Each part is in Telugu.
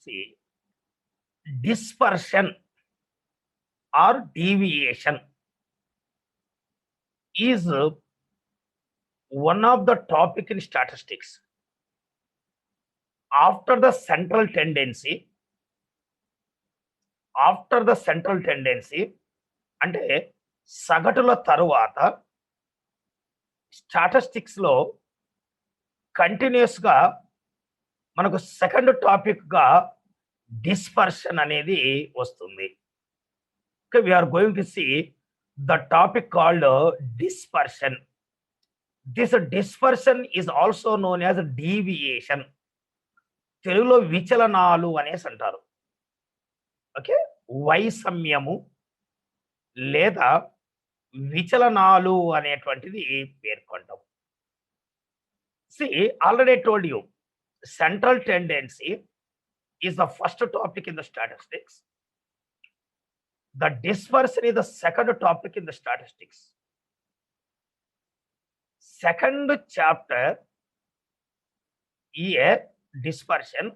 See, dispersion or deviation is one of the topic in statistics. After the central tendency, అంటే సగటుల తరువాత స్టాటిస్టిక్స్ లో కంటిన్యూస్ గా మనకు సెకండ్ టాపిక్ గా డిస్పర్షన్ అనేది వస్తుంది. Okay, we are going to see the topic called dispersion. This dispersion is also known as deviation. తెలుగులో విచలనాలు అనేసి అంటారు. ఓకే, వైషమ్యము లేదా విచలనాలు అనేటువంటిది పేర్కొంటాం. See, already I told you, central tendency is the first topic in the statistics. The dispersion is the second topic in the statistics. Second chapter, dispersion,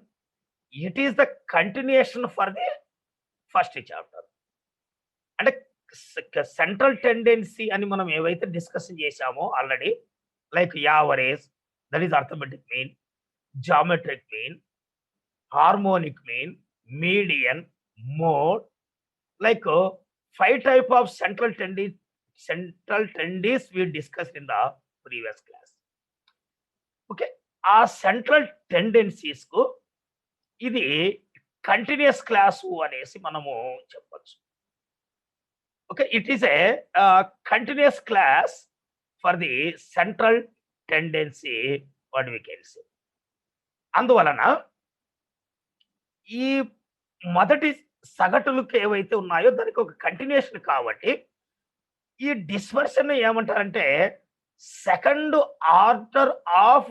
it is the continuation for the first chapter. అంటే సెంట్రల్ టెండెన్సీ అని మనం ఏవైతే డిస్కషన్ చేశామో already, like average, that is arithmetic mean, geometric mean, harmonic mean, median, mode, like 5 type of central tendencies we discussed in the previous class. Okay, ఆ సెంట్రల్ టెండెన్సీస్ కు ఇది కంటిన్యూస్ క్లాసు అనేసి మనము చెప్పొచ్చు. Okay, it is a continuous class for the central tendency, what we can say. అందువలన ఈ మొదటి సగటులకు ఏవైతే ఉన్నాయో దానికి ఒక కంటిన్యూషన్ కాబట్టి ఈ డిస్పర్షన్ ఏమంటారంటే సెకండ్ ఆర్డర్ ఆఫ్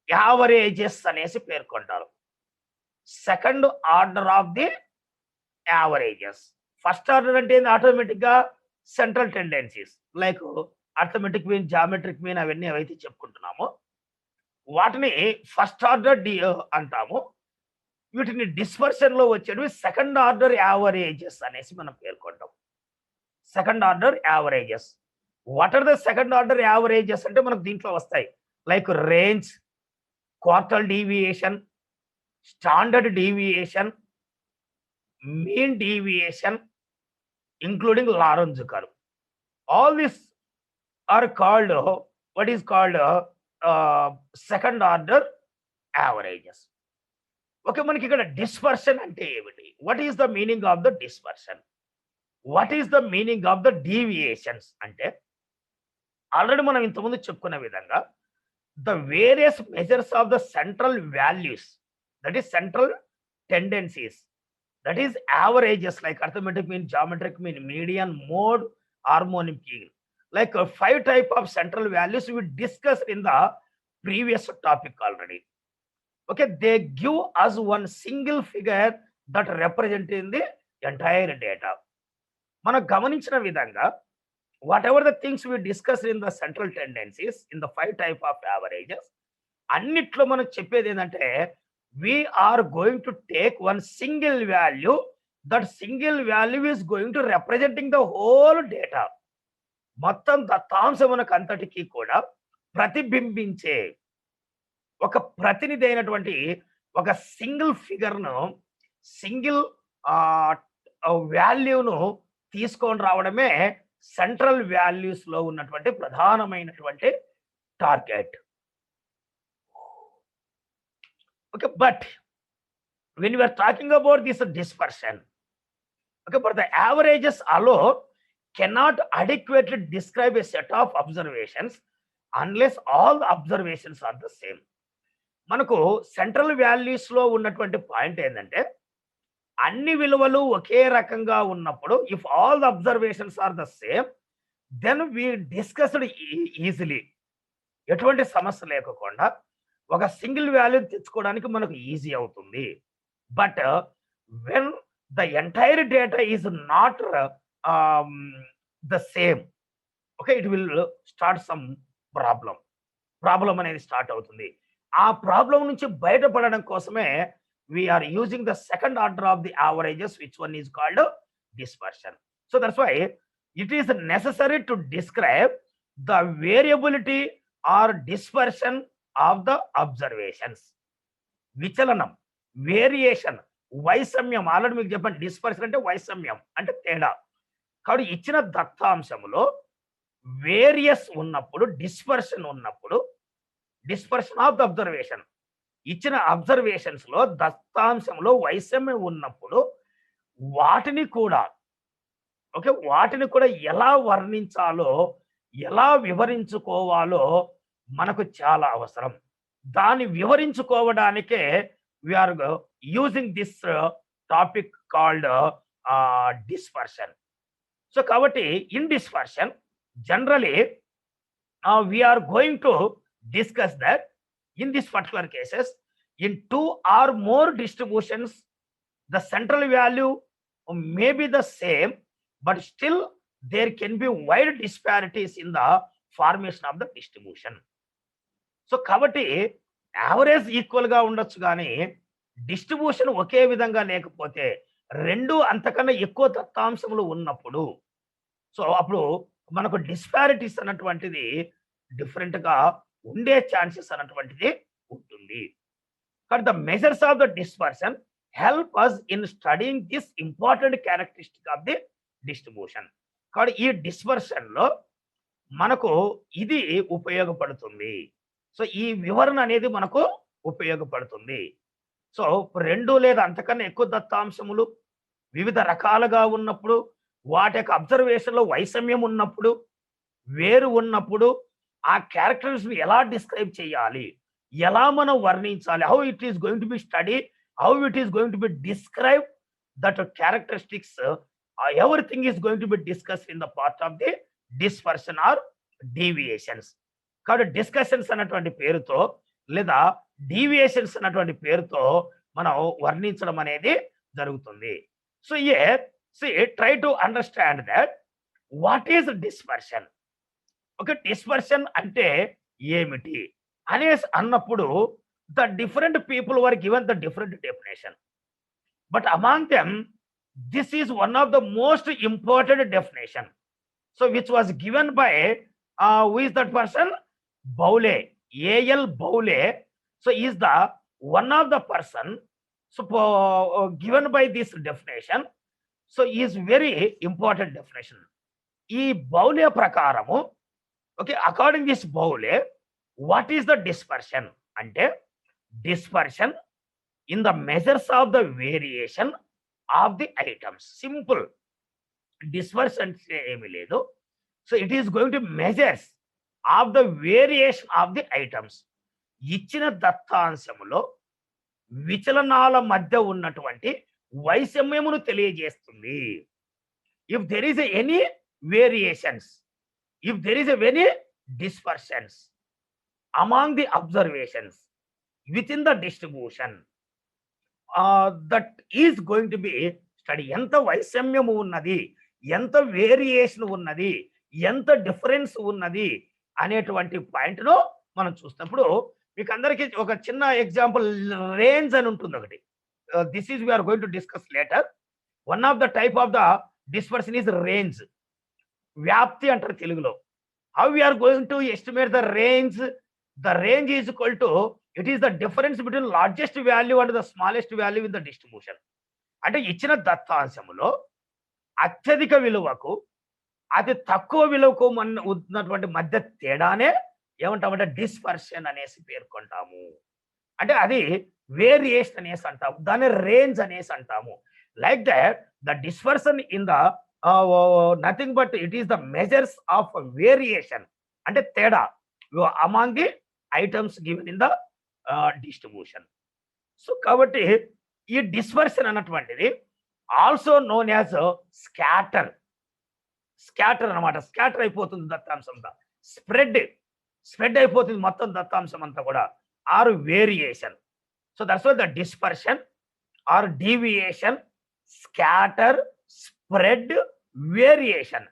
యావరేజెస్ అనేసి పేర్కొంటారు. Second order of the averages. First order అంటే ఆటోమేటిక్ గా central tendencies, like arithmetic mean, geometric mean, అవన్నీ ఏవైతే చెప్పుకుంటున్నామో వాటిని ఫస్ట్ ఆర్డర్ అంటాము. వీటిని డిస్పర్షన్ లో వచ్చేటివి సెకండ్ ఆర్డర్ యావరేజెస్ అనేసి మనం పేర్కొంటాం. Second order averages. What are the second order averages అంటే మనకు దీంట్లో వస్తాయి, like range, quartile deviation, standard deviation, mean deviation, including Lorenz curve. All this are called what is called second order averages. Okay, మనకి ఇక్కడ డిస్పర్షన్ అంటే ఏమిటి? What is the meaning of the dispersion? What is the meaning of the deviations అంటే ఆల్రెడీ మనం ఇంతకుముందు చెప్పుకున్న విధంగా the various measures of the central values, that is central tendencies, that is averages, like arithmetic mean, geometric mean, median, mode, harmonic mean, like 5 type of central values we discussed in the previous topic already. Okay, they give us one single figure that represent in the entire data. మనం గమనించిన విధంగా whatever the things we discussed in the central tendencies in the 5 type of averages, అన్నిట్లో మనం చెప్పేది ఏంటంటే we are going to take one single value, that single value is going to representing the whole data. మొత్తం దత్తాంశమునకు అంతటికీ కూడా ప్రతిబింబించే ఒక ప్రతినిధి అయినటువంటి ఒక సింగిల్ ఫిగర్ను, సింగిల్ వాల్యూను తీసుకొని రావడమే సెంట్రల్ వాల్యూస్ లో ఉన్నటువంటి ప్రధానమైనటువంటి target. Okay, but when we are talking about this dispersion, okay, but the averages alone cannot adequately describe a set of observations unless all the observations are the same. మనకు సెంట్రల్ వాల్యూస్ లో ఉన్నటువంటి పాయింట్ ఏంటంటే అన్ని విలువలు ఒకే రకంగా ఉన్నప్పుడు, if all the observations are the same, then we discussed easily, ఎటువంటి సమస్య లేకుండా ఒక సింగిల్ వాల్యూ తెచ్చుకోవడానికి మనకు ఈజీ అవుతుంది. But when the entire data is not the same, okay, it will start some problem అనేది స్టార్ట్ అవుతుంది. ఆ ప్రాబ్లం నుంచి బయటపడడం కోసమే we are using the second order of the averages, which one is called dispersion. So that's why it is necessary to describe the variability or dispersion of the observations. విచలనం, వేరియేషన్, వైషమ్యం. ఆల్రెడీ మీకు చెప్పండి, డిస్పర్షన్ అంటే వైషమ్యం అంటే తేడా. కాబట్టి ఇచ్చిన దత్తాంశములో వేరియస్ ఉన్నప్పుడు, డిస్పర్షన్ ఉన్నప్పుడు, డిస్పర్షన్ ఆఫ్ ద అబ్జర్వేషన్, ఇచ్చిన అబ్జర్వేషన్స్ లో దత్తాంశంలో వైషమ్యం ఉన్నప్పుడు వాటిని కూడా ఎలా వర్ణించాలో, ఎలా వివరించుకోవాలో మనకు చాలా అవసరం. దాన్ని వివరించుకోవడానికే we are using this topic called dispersion. So కాబట్టి in dispersion generally we are going to discuss that in this particular cases, in 2 or more distributions, the central value may be the same, but still there can be wide disparities in the formation of the distribution. So కాబట్టి యావరేజ్ ఈక్వల్ గా ఉండొచ్చు, కానీ డిస్ట్రిబ్యూషన్ ఒకే విధంగా లేకపోతే, రెండు అంతకన్నా ఎక్కువ దత్తాంశములు ఉన్నప్పుడు, సో అప్పుడు మనకు డిస్పారిటీస్ అన్నటువంటిది డిఫరెంట్ గా ఉండే ఛాన్సెస్ అన్నటువంటిది ఉంటుంది. కానీ the measures of the dispersion help us in studying this important characteristic of the distribution. కాబట్టి ఈ డిస్పర్షన్ లో మనకు ఇది ఉపయోగపడుతుంది. సో ఈ వివరణ అనేది మనకు ఉపయోగపడుతుంది. సో రెండు లేదా అంతకన్నా ఎక్కువ దత్తాంశములు వివిధ రకాలుగా ఉన్నప్పుడు, వాటి యొక్క అబ్జర్వేషన్ లో వైషమ్యం ఉన్నప్పుడు, వేరు ఉన్నప్పుడు, ఆ క్యారెక్టర్స్ ఎలా డిస్క్రైబ్ చేయాలి, ఎలా మనం వర్ణించాలి, how it is going to be study, how it is going to be describe that characteristics, everything is going to be discuss in the part of the dispersion or deviations. కాబట్టి డిస్కషన్స్ అన్నటువంటి పేరుతో లేదా డీవియేషన్స్ అన్నటువంటి పేరుతో మనం వర్ణించడం అనేది జరుగుతుంది. So try to understand that what is dispersion. Okay, dispersion అంటే ఏమిటి అనేసి అన్నప్పుడు the different people were given the different definition, but among them this is one of the most important definition. So which was given by who is that person? Bowley, A L Bowley. So is the one of the person so given by this definition. So is very important definition. ఈ బౌలే ప్రకారము, okay, according this Bowley, what is the dispersion అంటే dispersion in the measures of the variation of the items. Simple, dispersion ఏమీ లేదు. So it is going to measures of the variation of the items. ఇచ్చిన దత్తాంశములో విచలనాల మధ్య ఉన్నటువంటి వైషమ్యమును తెలియజేస్తుంది. If there is any variations, if there is a very dispersions among the observations within the distribution, that is going to be study. ఎంత వైషమ్యము ఉన్నది, ఎంత వేరియేషన్ ఉన్నది, ఎంత డిఫరెన్స్ ఉన్నది అనేటువంటి పాయింట్ ను మనం చూసినప్పుడు మీకు అందరికీ ఒక చిన్న ఎగ్జాంపుల్, రేంజ్ అని ఉంటుంది ఒకటి. This is we're going to discuss later. One of the type of the dispersion is range. వ్యాప్తి అంటారు తెలుగులో. How we're going to estimate the range? The range is equal to, it is the difference between largest value and the smallest value in the distribution. అంటే ఇచ్చిన దత్తాంశములో అత్యధిక విలువకు అతి తక్కువ విలువకు ఉన్నటువంటి మధ్య తేడానే ఏమంటామంటే డిస్పర్షన్ అనేసి పేర్కొంటాము. అంటే అది వేరియేషన్ అనేసి అంటాము, దాన్ని రేంజ్ అనేసి అంటాము. Like that the dispersion in the nothing but it is the measures of variation, అంటే తేడా among the items given in the distribution. So కాబట్టి ఈ డిస్పర్షన్ అన్నటువంటిది also known as scatter. Scatter అనమాట. స్కాటర్ అయిపోతుంది దత్తాంశం అంతా, స్ప్రెడ్ అయిపోతుంది మొత్తం దత్తాంశం అంతా కూడా. Or variation. So that's why the dispersion or deviation, scatter, spread, variation,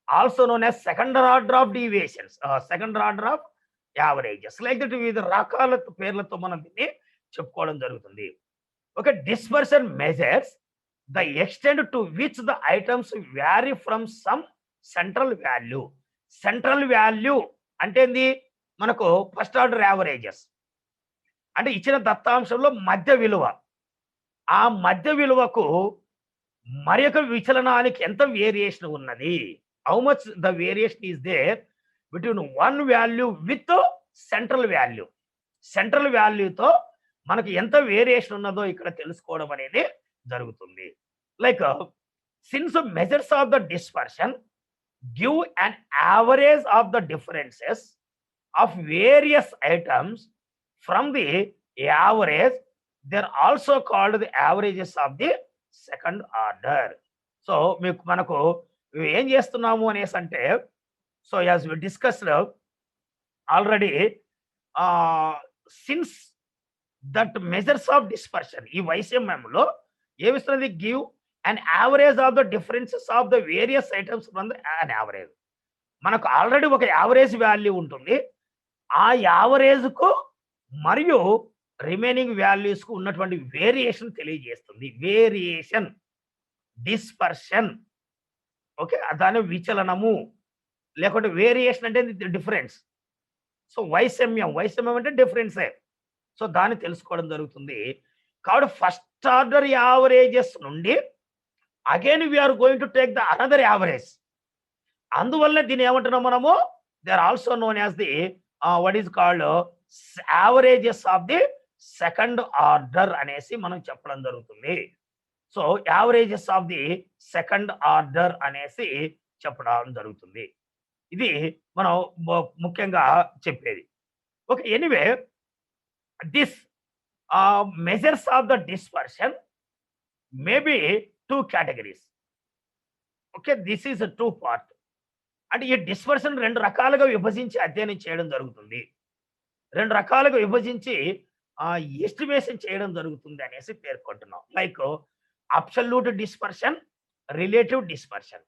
also known as second order of deviations, second order of averages. Like that వివిధ రకాల పేర్లతో మనం దీన్ని చెప్పుకోవడం జరుగుతుంది. Okay, dispersion measures the extent to which the items vary from some central value. Central value అంటే ఏంది? మనకు ఫస్ట్ ఆర్డర్ యావరేజెస్. అంటే ఇచ్చిన దత్తాంశంలో మధ్య విలువ. ఆ మధ్య విలువకు మరి యొక్క విచలనానికి ఎంత వేరియేషన్ ఉన్నది? How much the variation is there between one value with central value. Central వాల్యూతో మనకు ఎంత వేరియేషన్ ఉన్నదో ఇక్కడ తెలుసుకోవడం అనేది జరుగుతుంది. Like since measures of the dispersion give an average of the differences of various items from the average, they are also called the averages of the second order. So మనకు ఏం చేస్తున్నాము అనేసి అంటే, so as we discussed already, since that measures of dispersion, ఈ వైషమ్యంలో ఏమిస్తున్నది? Give and average of the differences of the various items from the an average. మనకు ఆల్రెడీ ఒక యావరేజ్ వాల్యూ ఉంటుంది. ఆ యావరేజ్కు మరియు రిమైనింగ్ వాల్యూస్ కు ఉన్నటువంటి వేరియేషన్ తెలియజేస్తుంది. Variation, dispersion. ఓకే, దాని విచలనము, లేకుంటే వేరియేషన్ అంటే డిఫరెన్స్. సో వైషమ్యం అంటే డిఫరెన్సే. సో దాన్ని తెలుసుకోవడం జరుగుతుంది. కాబట్టి ఫస్ట్ ఆర్డర్ యావరేజెస్ నుండి again we're going to take the another average. అందువల్ల దీన్ని ఏమంటున్నాం మనము? They are also known as the what is called averages of the second order అనేసి మనం చెప్పడం జరుగుతుంది. So averages of the second order అనేసి చెప్పడం జరుగుతుంది. ఇది మనం ముఖ్యంగా చెప్పేది. Okay, anyway this measures of the dispersion may be 2 categories. Okay, this is 2 part. అంటే ఈ డిస్పర్షన్ 2 రకాలుగా విభజించి అధ్యయనం చేయడం జరుగుతుంది. 2 రకాలుగా విభజించి ఎస్టిమేషన్ చేయడం జరుగుతుంది అనేసి పేర్కొంటున్నాం. Like absolute dispersion, relative dispersion.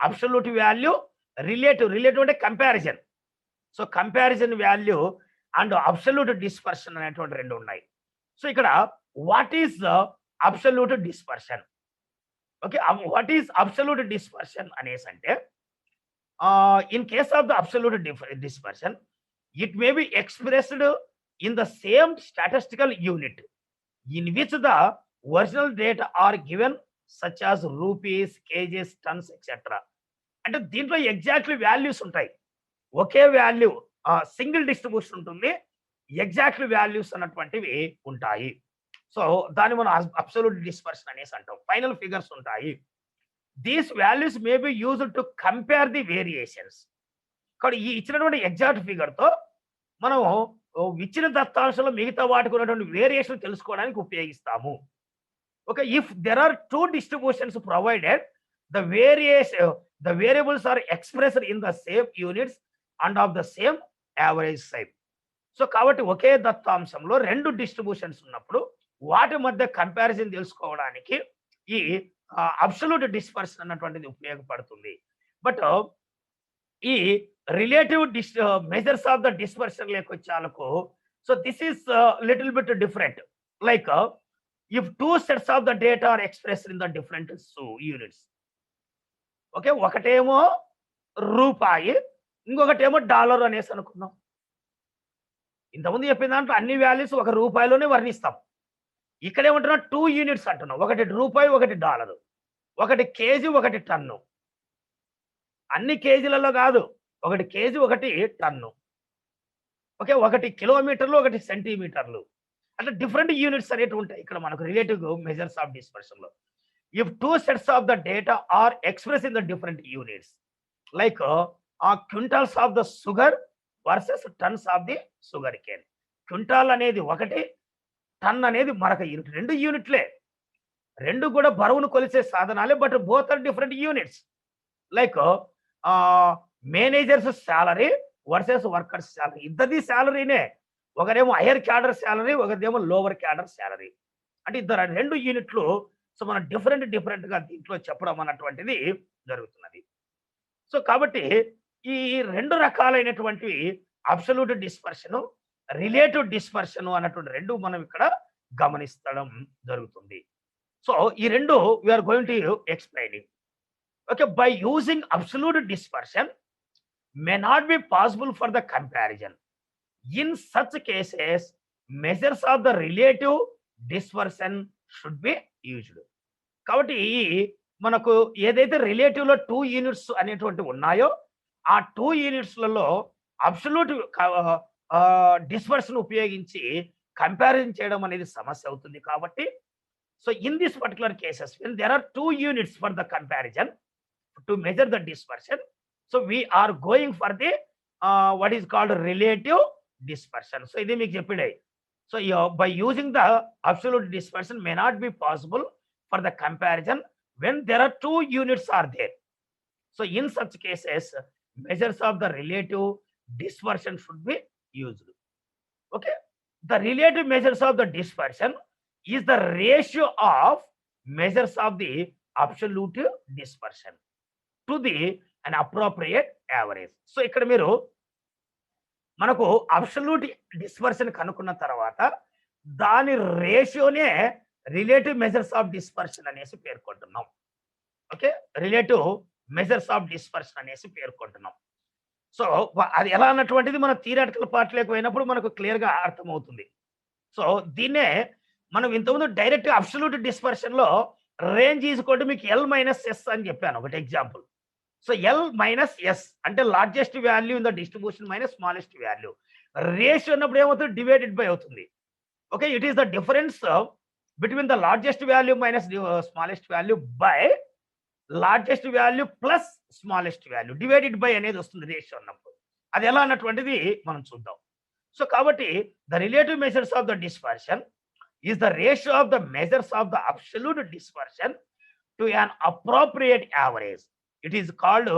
Absolute value, relative అంటే comparison. So comparison value and absolute dispersion అనేటువంటి 2 ఉన్నాయి. సో ఇక్కడ what is absolute dispersion? Okay, what is absolute dispersion అనేసి అంటే, in case of the absolute dispersion, it may be expressed in the same statistical unit in which the original data are given, such as rupees, kgs, tons, etc. అంటే దీంట్లో ఎగ్జాక్ట్లీ వాల్యూస్ ఉంటాయి. ఒకే వాల్యూ, సింగిల్ డిస్ట్రిబ్యూషన్ ఉంటుంది, ఎగ్జాక్ట్లీ వాల్యూస్ అన్నటువంటివి ఉంటాయి. సో దాన్ని మనం అబ్సల్యూట్ డిస్పర్షన్ అనేసి అంటాం. ఫైనల్ ఫిగర్స్ ఉంటాయి. These values may be used to compare the variations. కాబట్టి ఈ ఇచ్చినటువంటి ఎగ్జాక్ట్ ఫిగర్తో మనం ఇచ్చిన దత్తాంశంలో మిగతా వాటికి ఉన్నటువంటి వేరియేషన్ తెలుసుకోవడానికి ఉపయోగిస్తాము. Okay, if there are 2 distributions provided, the variables are expressed in the same units and of the same average size. So కాబట్టి ఒకే దత్తాంశంలో 2 distributions ఉన్నప్పుడు వాటి మధ్య కంపారిజన్ తెలుసుకోవడానికి ఈ అబ్సల్యూట్ డిస్పర్షన్ అన్నటువంటిది ఉపయోగపడుతుంది. బట్ ఈ relative measures of the dispersion లేకొచ్చాలకు, so this is little bit different. Like if 2 sets of the data are expressed in the different units. Okay, ఒకటేమో రూపాయి, ఇంకొకటేమో డాలర్ అనేసి అనుకున్నాం. ఇంతకుముందు చెప్పిన దాంట్లో అన్ని వాల్యూస్ ఒక రూపాయిలోనే వర్ణిస్తాం. ఇక్కడ ఏమంటున్నా 2 units అంటున్నాం. ఒకటి రూపాయి, ఒకటి డాలరు, ఒకటి కేజీ, ఒకటి టన్ను. అన్ని కేజీలలో కాదు, ఒకటి కేజీ, ఒకటి టన్ను. ఓకే, ఒకటి కిలోమీటర్లు, ఒకటి సెంటీమీటర్లు. అంటే డిఫరెంట్ యూనిట్స్ అనేవి ఉంటాయి ఇక్కడ మనకు రిలేటివ్ మెజర్స్ ఆఫ్ డిస్పర్షన్ లో. If 2 sets of the data are express in the different units, like quintals of the sugar versus tons of the sugar cane. Quintal అనేది ఒకటి, టన్ అనేది మరొక యూనిట్. 2 యూనిట్లే, 2 కూడా బరువును కొలిసే సాధనాలే, but both are different units. Like managers salary versus workers salary. ఇద్దరిది శాలరీనే, ఒకరేమో హైయర్ క్యాడర్ శాలరీ, ఒకరిదేమో లోవర్ క్యాడర్ శాలరీ. అంటే ఇద్దరు 2 యూనిట్లు. సో మనం డిఫరెంట్ గా దీంట్లో చెప్పడం అన్నటువంటిది జరుగుతున్నది. సో కాబట్టి ఈ 2 రకాలైనటువంటి అబ్సల్యూట్ డిస్పర్షన్, రిలేటివ్ డిస్పర్షన్ అన్నటువంటి 2 మనం ఇక్కడ గమనిస్తడం జరుగుతుంది. సో ఈ రెండు we're going to explaining. Okay, by using absolute dispersion may not be possible for the comparison. In such cases measures of the relative dispersion should be used. కాబట్టి ఈ మనకు ఏదైతే రిలేటివ్ లో 2 యూనిట్స్ అనేటువంటి ఉన్నాయో ఆ 2 యూనిట్స్లలో అబ్సల్యూట్ డిస్పర్షన్ ఉపయోగించి కంపారిజన్ చేయడం అనేది సమస్య అవుతుంది. కాబట్టి so in this particular cases when there are 2 units for the comparison to measure the dispersion, so we are going for the what is called relative dispersion. So ఇది మీకు చెప్పిడే. So by using the absolute dispersion may not be possible for the comparison when there are 2 units are there. So in such cases measures of the relative dispersion should be used. Okay, the relative measures of the dispersion is the ratio of measures of the absolute dispersion to the an appropriate average. So ఇక్కడ మీరు మనకు అబ్సల్యూట్ డిస్పర్షన్ కనుక్కున్న తర్వాత దాని రేషియోనే రిలేటివ్ మెజర్స్ ఆఫ్ డిస్పర్షన్ అనేసి పేర్కొంటున్నాం. Okay, relative measures of dispersion అనేసి పేర్కొంటున్నాం. సో అది ఎలా అన్నటువంటిది మన థియరిటికల్ పార్ట్లోకి పోయినప్పుడు మనకు క్లియర్గా అర్థమవుతుంది. సో దీన్నే మనం ఇంతకుముందు డైరెక్ట్ అబ్సల్యూట్ డిస్పర్షన్ లో రేంజ్ ఈజ్కోల్డ్ మీకు ఎల్ మైనస్ ఎస్ అని చెప్పాను ఒకటి example. So L minus S అంటే largest value in the distribution minus smallest value. Ratio అన్నప్పుడు ఏమవుతుంది, డివైడెడ్ బై అవుతుంది. Okay, it is the difference between the largest value minus smallest value by largest value plus smallest value divided by అనేది వస్తుంది రేషియో అన్నప్పుడు. అది ఎలా అన్నటువంటిది మనం చూద్దాం. సో కాబట్టి the relative measures of the dispersion is the ratio of the measures of the absolute dispersion to an appropriate average. It is called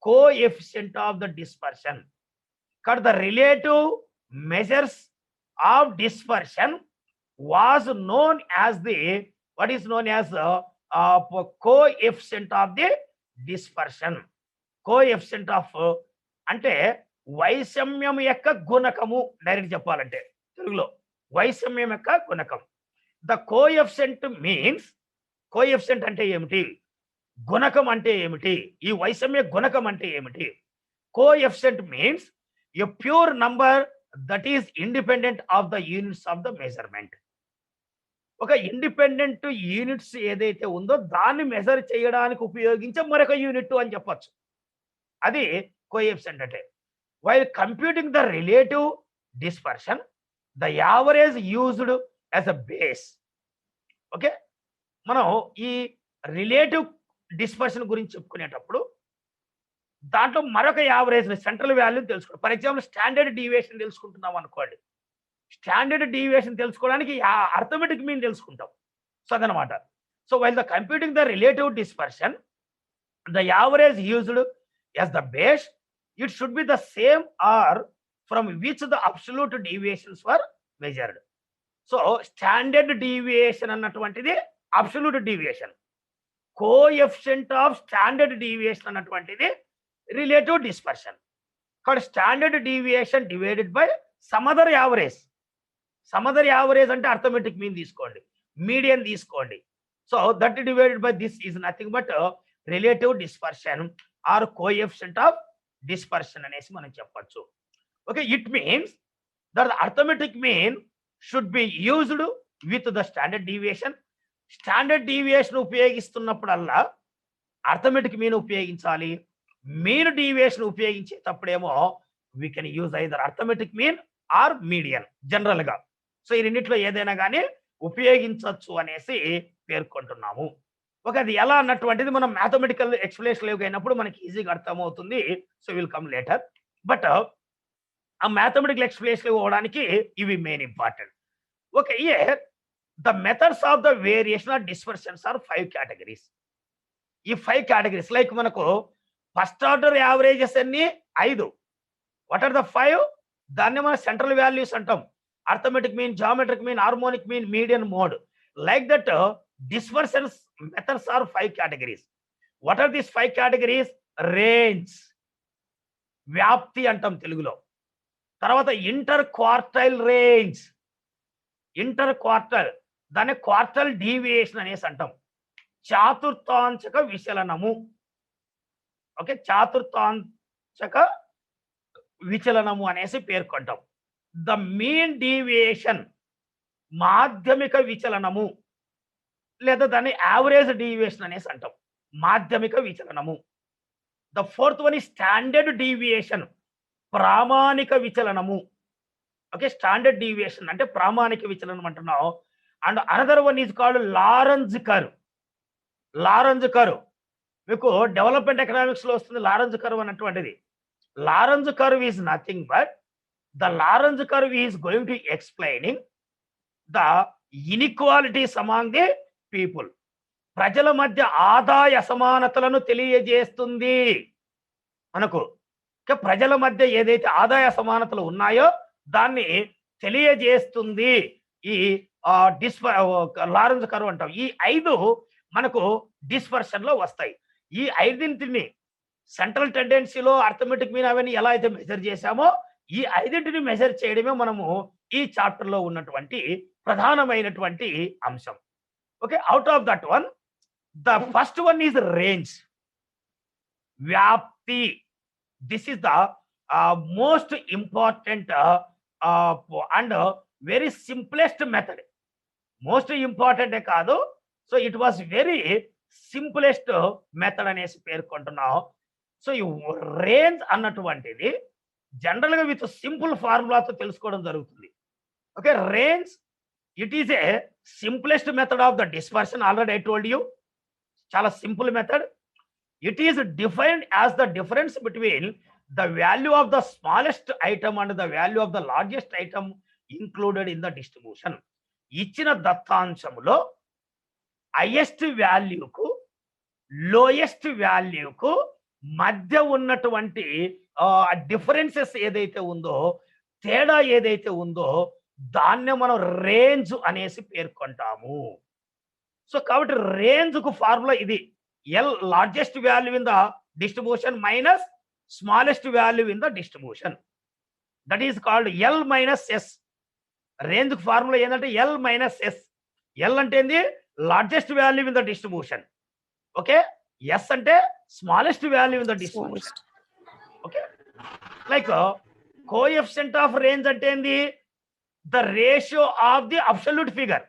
coefficient of the dispersion. Because the relative measures of dispersion was known as the what is known as coefficient of the dispersion. Coefficient of అంటే వైషమ్యం యొక్క గుణకము డైరెక్ట్ చెప్పాలంటే తెలుగులో వైషమ్యం యొక్క గుణకం. ద కోఎఫిషియంట్ మీన్స్, కోఎఫిషియంట్ అంటే ఏమిటి, గుణకం అంటే ఏమిటి, ఈ వైషమ్య గుణకం అంటే ఏమిటి. Coefficient means a pure number that is independent of the units of the measurement. ఒక ఇండిపెండెంట్ యూనిట్స్ ఏదైతే ఉందో దాన్ని మెజర్ చేయడానికి ఉపయోగించే మరొక యూనిట్ అని చెప్పొచ్చు. అది కోఎఫిషియంట్ అంటే. While computing the relative dispersion the average used as a base. Okay, మనం ఈ రిలేటివ్ డిస్పర్షన్ గురించి చెప్పుకునేటప్పుడు దాంట్లో మరొక యావరేజ్ సెంట్రల్ వాల్యూ తెలుసుకోవాలి. ఫర్ ఎగ్జాంపుల్ స్టాండర్డ్ డీవియేషన్ తెలుసుకుంటున్నాం అనుకోండి. స్టాండర్డ్ డీవియేషన్ తెలుసుకోవడానికి అర్థమెటిక్ మీన్ తెలుసుకుంటాం. సో అదనమాట. So while the computing the relative dispersion the average used as the base, it should be the same or from which the absolute deviations were measured. So standard deviation అన్నటువంటిది absolute deviation, coefficient of standard deviation అన్నటువంటిది relative dispersion. కాబట్టి standard deviation divided by some other average. some other average అంటే arithmetic mean తీసుకోండి, median తీసుకోండి. So that divided by this is nothing but relative dispersion or coefficient of dispersion అనేసి మనం చెప్పొచ్చు. Okay, it means that the arithmetic mean should be used with the standard deviation. Standard deviation ఉపయోగిస్తున్నప్పుడల్లా arithmetic mean ఉపయోగించాలి. mean deviation ఉపయోగించేటప్పుడేమో we can use either arithmetic mean or median general గా. సో ఈ రెండిట్లో ఏదైనా కానీ ఉపయోగించవచ్చు అనేసి పేర్కొంటున్నాము. ఓకే, అది ఎలా అన్నటువంటిది మనం మ్యాథమెటికల్ ఎక్స్ప్లెనేషన్ అయినప్పుడు మనకి ఈజీగా అర్థమవుతుంది. So will come later. But ఆ మ్యాథమెటికల్ ఎక్స్ప్లెనేషన్ ఇవ్వడానికి ఇవి main important. Okay, here the methods of the variation of dispersions are 5 categories. ఈ 5 కేటగిరీస్ లైక్ మనకు ఫస్ట్ ఆర్డర్ యావరేజెస్ అన్ని 5. What are the 5? దాన్ని మనం సెంట్రల్ వాల్యూస్ అంటాం. Arithmetic mean, geometric mean, harmonic mean, median mode. Like that dispersions methods are 5 categories. What are these 5 categories? Range, వ్యాప్తి అంటాం తెలుగులో. తర్వాత ఇంటర్ క్వార్టైల్ రేంజ్. ఇంటర్ క్వార్టల్, దాన్ని క్వార్టల్ డీవియేషన్ అనేసి అంటాం. చాతుర్థాంశక విచలనము. ఓకే, చాతుర్థాంశక విచలనము అనేసి పేర్కొంటాం. ద మీన్ డీవియేషన్, మాధ్యమిక విచలనము, లేదా దాన్ని యావరేజ్ డీవియేషన్ అనేసి అంటాం. మాధ్యమిక విచలనము. ద ఫోర్త్ వన్ ఈ స్టాండర్డ్ డీవియేషన్, ప్రామాణిక విచలనము. ఓకే, స్టాండర్డ్ డీవియేషన్ అంటే ప్రామాణిక విచలనం అంటున్నాం. And another one is called Lorenz curve. Lorenz curve మీకు డెవలప్మెంట్ ఎకనామిక్స్ లో వస్తుంది. లారెంజ్ కర్వ్ అన్నటువంటిది. Lorenz curve is nothing but the Lorenz curve is going to explaining the inequalities among the people. ప్రజల మధ్య ఆదాయ అసమానతలను తెలియజేస్తుంది మనకు. ప్రజల మధ్య ఏదైతే ఆదాయ సమానతలు ఉన్నాయో దాన్ని తెలియజేస్తుంది ఈ లారెంజ్ కర్వ్ అంటాం. ఈ 5 మనకు డిస్పర్షన్ లో వస్తాయి. ఈ 5ంటిని సెంట్రల్ టెండెన్సీలో అర్థమెటిక్ మీన్ అవన్నీ ఎలా అయితే మెజర్ చేశామో ఈ 5ంటిని మెజర్ చేయడమే మనము ఈ చాప్టర్ లో ఉన్నటువంటి ప్రధానమైనటువంటి అంశం. Okay, out of that one the first one is range, వ్యాప్తి. This is the most important and very simplest method. Most ఇంపార్టెంటే కాదు, so it was very simplest method అనేసి పేర్కొంటున్నాం. సో ఈ రేంజ్ అన్నటువంటిది జనరల్ గా విత్ సింపుల్ ఫార్ములాతో తెలుసుకోవడం జరుగుతుంది. Okay, range it is a simplest method of the dispersion. Already I told you, చాలా simple method. It is defined as the difference between the value of the smallest item and the value of the largest item included in the distribution. ఇచ్చిన దత్తాంశంలో హైయెస్ట్ వాల్యూకు లోయెస్ట్ వాల్యూకు మధ్య ఉన్నటువంటి డిఫరెన్సెస్ ఏదైతే ఉందో, తేడా ఏదైతే ఉందో దాన్ని మనం రేంజ్ అనేసి పేర్కొంటాము. సో కాబట్టి రేంజ్ కు ఫార్ములా ఇది. L largest value in the distribution minus smallest value in the distribution. That is called L minus S. Range కు ఫార్ములా ఏంటంటే ఎల్ మైనస్ ఎస్. ఎల్ అంటే ఏంది? Largest value in the distribution. Okay, S అంటే smallest value in the distribution. Okay, like coefficient of range అంటే ఏంది? The ratio of the absolute figure.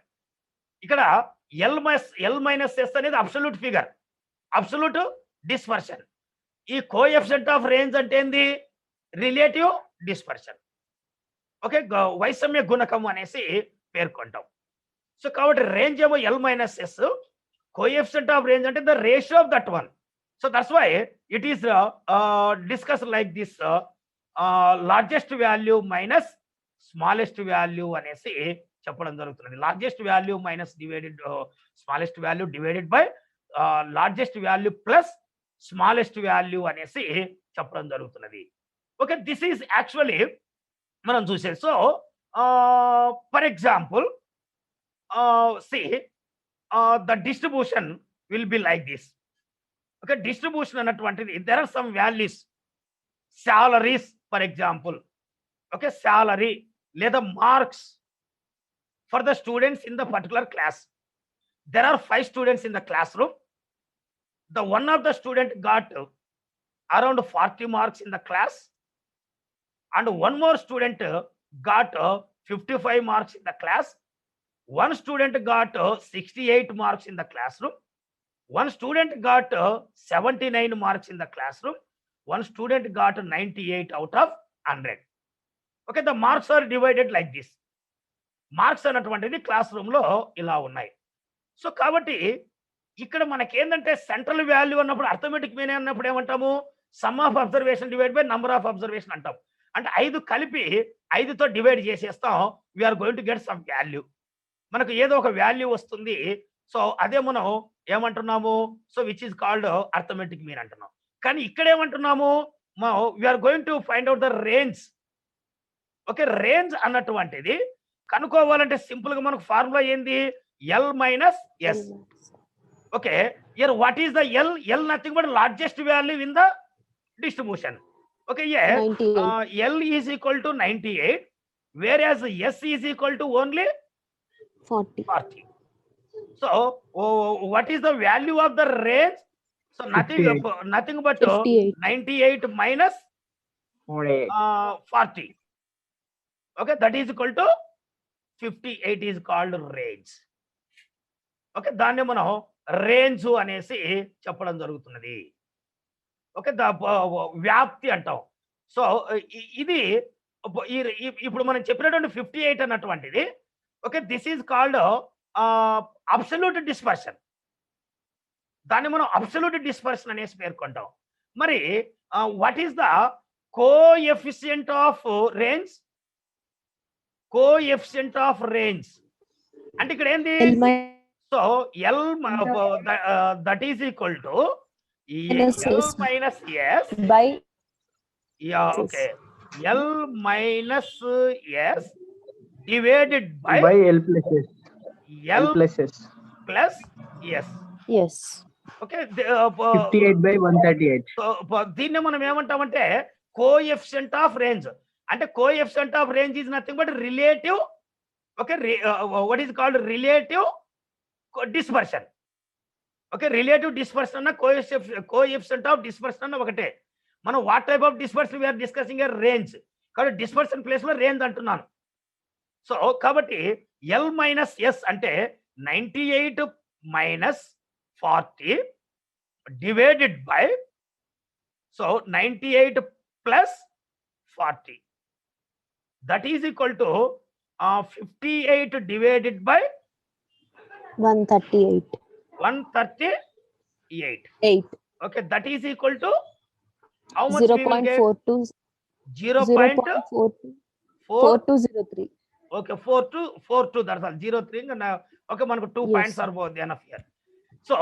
ఇక్కడ ఎల్ మైనస్ ఎస్ అనేది అబ్సల్యూట్ ఫిగర్, అబ్సల్యూట్ డిస్పర్షన్. ఈ కోఎఫిషియంట్ ఆఫ్ రేంజ్ అంటే ఏంది? Relative dispersion. ఓకే, వైషమ్య గుణకం అనేసి పేర్కొంటాం. సో కాబట్టి రేంజ్ ఏమో L minus S, coefficient of range అంటే the ratio of that one. So that's why it is discuss like this, largest value minus smallest value అనేసి చెప్పడం జరుగుతున్నది. Largest value minus divided smallest value divided by largest value plus smallest value అనేసి చెప్పడం జరుగుతున్నది. ఓకే, దిస్ ఈస్ యాక్చువల్లీ మనం చూసేది. So for example see the distribution will be like this. Okay, distribution అన్నటువంటిది there are some values, salaries for example. Okay, salary లేదా marks for the students in the particular class. There are 5 students in the classroom. The one of the student got around 40 marks in the class and one more student got 55 marks in the class. One student got 68 marks in the classroom. One student got 79 marks in the classroom. One student got 98 out of 100. Okay, the marks are divided like this. Marks అన్నటువంటిది క్లాస్ రూమ్ లో ఇలా ఉన్నాయి. సో కాబట్టి ఇక్కడ మనకి ఏంటంటే సెంట్రల్ వాల్యూ అన్నప్పుడు అర్థమెటిక్ మీన్ అన్నప్పుడు ఏమంటాము? Sum of observation divide by number of observation అంటాం. అంటే 5 కలిపి 5తో డివైడ్ చేసేస్తాం. We're going to get some value. మనకు ఏదో ఒక వాల్యూ వస్తుంది. సో అదే మనం ఏమంటున్నాము? So which is called arithmetic mean అంటున్నాం. కానీ ఇక్కడ ఏమంటున్నాము? We're going to find out the range. Okay, range అన్నటువంటిది కనుక్కోవాలంటే సింపుల్ గా మనకు ఫార్ములా ఏంది? L minus yes. Okay, here what is the L? L nothing but largest value in the distribution. Okay, L is equal to 98 whereas S is equal to only 40. So what is the value of the range? So nothing 58. but 98 minus 40. Okay, that is equal to 58 is called range. Okay, దాన్ని మనం రేంజ్ అనేసి చెప్పడం జరుగుతున్నది. ఓకే, వ్యాప్తి అంటాం. సో ఇది ఇప్పుడు మనం చెప్పినటువంటి 58 అన్నటువంటిది, okay, this is called absolute dispersion. దాన్ని మనం అబ్సల్యూట్ డిస్పర్షన్ అనేసి పేర్కొంటాం. మరి what is the coefficient of range? Coefficient of range అంటే ఇక్కడ ఏంది? So L that is equal to L minus yes by okay, L minus yes divided by L plus S. L plus S. yes okay, 58/138. So దీన్ని మనం ఏమంటామంటే కోఎఫిషియంట్ ఆఫ్ రేంజ్. అంటే coefficient of range is nothing but relative, okay, what is called relative dispersion. Okay, relative dispersion అన్న కోఎఫిషియంట్ ఆఫ్ డిస్పర్షన్ అన్న ఒకటే. మనం what type of dispersion we're discussing range, కాబట్టి డిస్పర్షన్ ప్లేస్ లో రేంజ్ అంటున్నాను. సో కాబట్టి ఎల్ మైనస్ ఎస్ అంటే 98 minus 40 divided by, so 98 plus 40 that is equal to 58 divided by 138 138. 8 Okay, that is equal to how much? 0.42 0.4203. 4203. Okay, 42 that's all. 03 and okay, మనకు 2 Yes. points are both enough here. So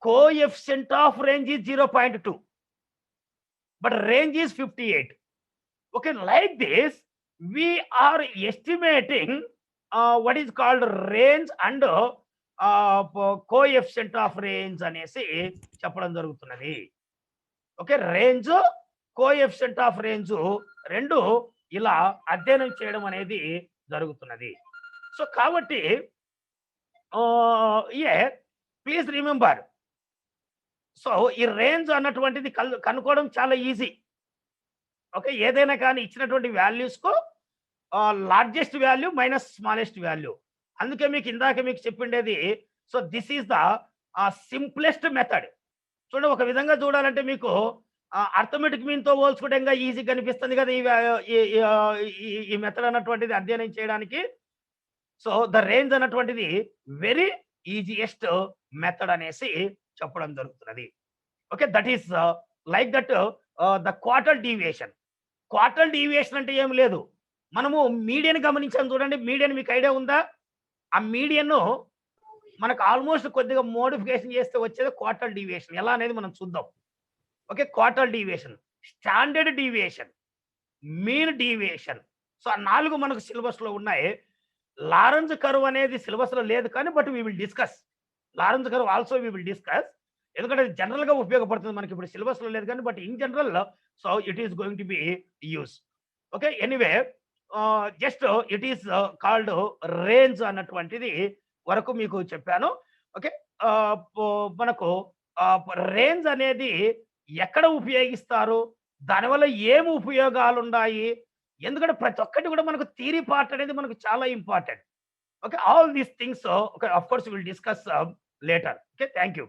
coefficient of range is 0.2 but range is 58. Okay, like this we are estimating what is called range and coefficient of range అనేసి చెప్పడం జరుగుతున్నది. Okay, range coefficient of range రెండు ఇలా అధ్యయనం చేయడం అనేది జరుగుతున్నది. సో కాబట్టి ప్లీజ్ రిమెంబర్, సో ఈ రేంజ్ అన్నటువంటిది కనుక్కోవడం చాలా ఈజీ. ఓకే, ఏదైనా కానీ ఇచ్చినటువంటి వాల్యూస్ కు largest value minus smallest value. అందుకే మీకు ఇందాక మీకు చెప్పిండేది, so this is the simplest method. చూడండి, ఒక విధంగా చూడాలంటే మీకు అర్థమెటిక్ మీన్ తో పోల్చుకుంటే ఇంకా ఈజీ కనిపిస్తుంది కదా ఈ మెథడ్ అన్నటువంటిది అధ్యయనం చేయడానికి. సో ద రేంజ్ అన్నటువంటిది వెరీ ఈజియెస్ట్ మెథడ్ అనేసి చెప్పడం జరుగుతున్నది. Okay, that is like that the quartile deviation. Quartile deviation అంటే ఏం లేదు, మనము మీడియన్ గమనించాము. చూడండి, మీడియన్ మీకు ఐడియా ఉందా? ఆ మీడియన్ మనకు ఆల్మోస్ట్ కొద్దిగా మోడిఫికేషన్ చేస్తే వచ్చేది క్వార్టల్ డీవియేషన్. ఎలా అనేది మనం చూద్దాం. Okay, quartile deviation, standard deviation, mean deviation. So ఆ 4 మనకు సిలబస్ లో ఉన్నాయి. లారెంజ్ కర్వ్ అనేది సిలబస్ లో లేదు కానీ but we will discuss. Lorenz curve also we will discuss, ఎందుకంటే జనరల్ గా ఉపయోగపడుతుంది మనకి. ఇప్పుడు సిలబస్ లో లేదు కానీ but in general so it is going to be use. Okay, anyway just it is called range అన్నటువంటిది వరకు మీకు చెప్పాను. ఓకే, మనకు రేంజ్ అనేది ఎక్కడ ఉపయోగిస్తారు, దానివల్ల ఏమి ఉపయోగాలు ఉన్నాయి, ఎందుకంటే ప్రతి ఒక్కటి కూడా మనకు థియరీ పార్ట్ అనేది మనకు చాలా important. Okay, all these things okay, of course will discuss later. Okay, thank you.